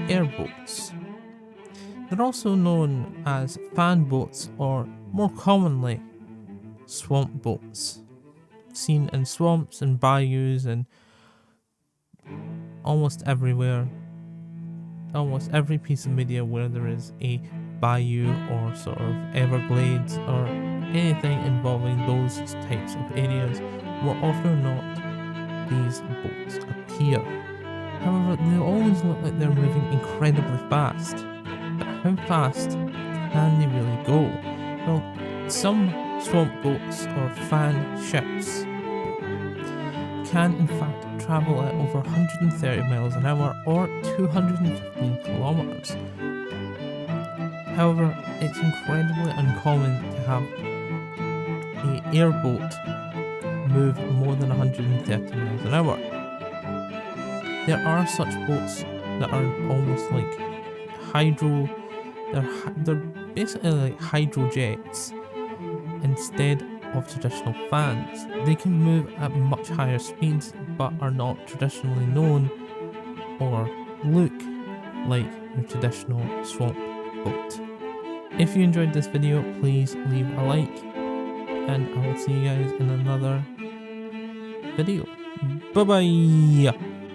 airboats. They're also known as fan boats, or more commonly, swamp boats. Seen in swamps and bayous and almost everywhere. Almost every piece of media where there is a bayou or sort of Everglades or anything involving those types of areas, more often or not, these boats appear. However, they always look like they're moving incredibly fast. But how fast can they really go? Well, some swamp boats or fan ships can in fact travel at over 130 miles an hour or 215 kilometers. However, it's incredibly uncommon to have an airboat move more than 130 miles an hour. There are such boats that are almost like they're basically like hydrojets instead of traditional fans. They can move at much higher speeds but are not traditionally known or look like your traditional swamp boat. If you enjoyed this video, please leave a like and I will see you guys in another video. Bye bye!